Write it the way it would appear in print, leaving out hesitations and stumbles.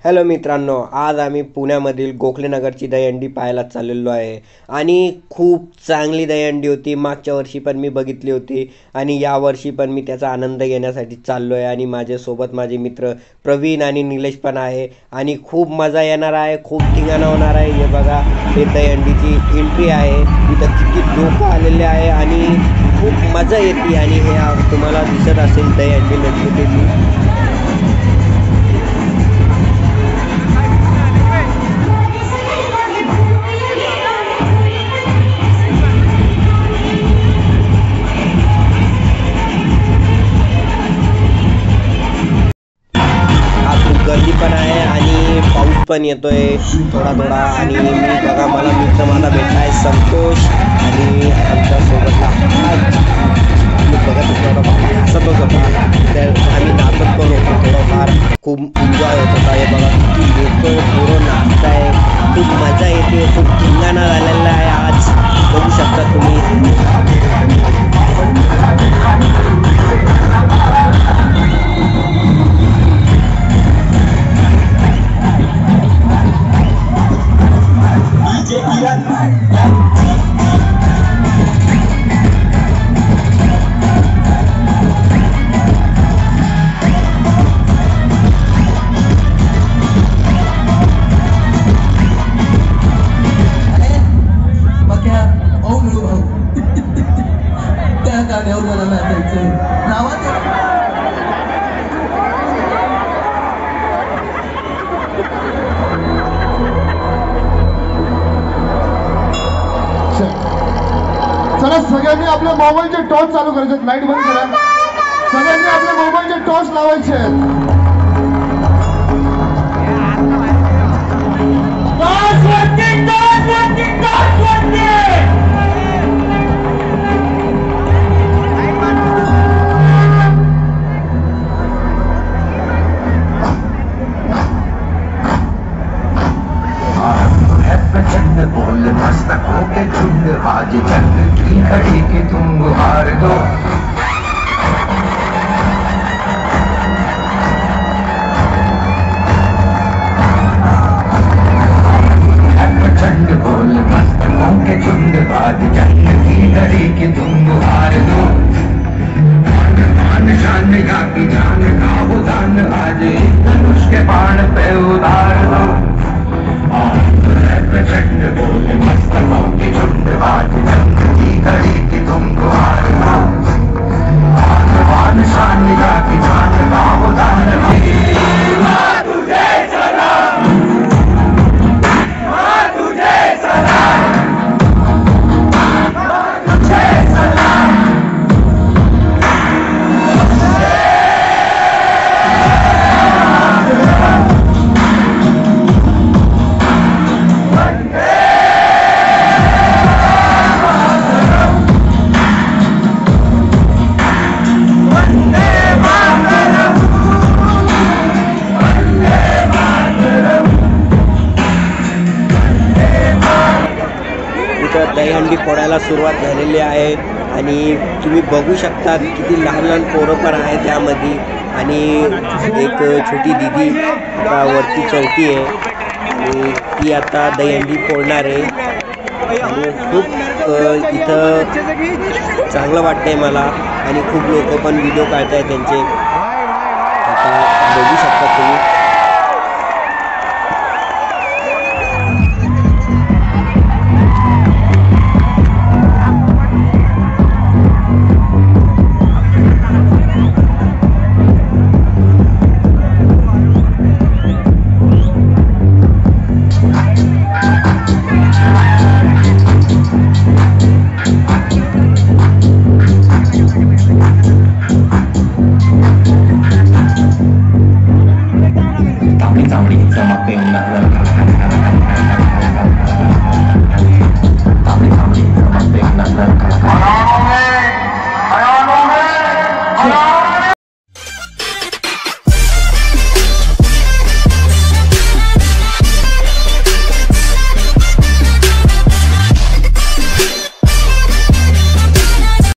Hello मित्रांनो, आज आम्ही पुण्यामधील गोखलेनगरची दहीहंडी पाहायला चाललेलो आहे आणि खूप चांगली दहीहंडी होती. मागच्या वर्षी पण मी बघितली होती आणि यावर्षी पण मी त्याचा आनंद घेण्यासाठी चाललो आहे आणि माझ्यासोबत माझे मित्र प्रवीण आणि निलेश पण आहे आणि खूप मजा येणार आहे, खूप धिंगाणा होणार आहे. हे बघा, हे दहीहंडीची एंट्री आहे. इथं किती लोक आलेले आहे आणि खूप मजा येते आणि हे तुम्हाला दिसत असेल दहीहंडी लटकलेली. गर्दी पण आहे आणि पाऊस पण येतोय थोडा थोडा आणि मी बघा, मला मित्र मला भेटला आहे संतोष आणि आमच्या सोबतला मी बघत होतो हसतच होता. तर आम्ही नाचत पण होतो, थोडंफार खूप एन्जॉय होत होता. हे बघा किती लोक पोरं नाचत आहे, खूप मजा येते, खूप धिंगाणा झालेला आहे. आज बघू शकता तुम्ही. चला सगळ्यांनी आपल्या मोबाईलचे टॉर्च चालू करायचे, लाईट बंद करा. सगळ्यांनी आपल्या मोबाईलचे टॉर्च लावायचे. बोल मस्तकों के झुंड आज जंग की घड़ी की तुम गुहार दो. प्रचंड बोल मस्तकों के झुंड आज जंग की घड़ी की तुम गुहार दो. मान शान की जान का उदान आज धनुष के बाण पे उतार दो. प्रचंड बोल मस्तकों के झुंड आज जंग की घड़ी की तुम गुहार दो. मान शान की जान का उदान तुझे सलाम, तुझे सलाम, तुझे सलाम. दहीहंडी फोडायला सुरुवात झालेली आहे आणि तुम्ही बघू शकता किती लहान लहान पोरं पण आहे त्यामध्ये आणि एक छोटी दिदी आता वरती चौथी आहे आणि ती आता दहीहंडी फोडणार आहे आणि खूप इथं चांगलं वाटतंय मला आणि खूप लोक पण व्हिडिओ काढत आहेत त्यांचे. आता बघू शकता तुम्ही. Yeah.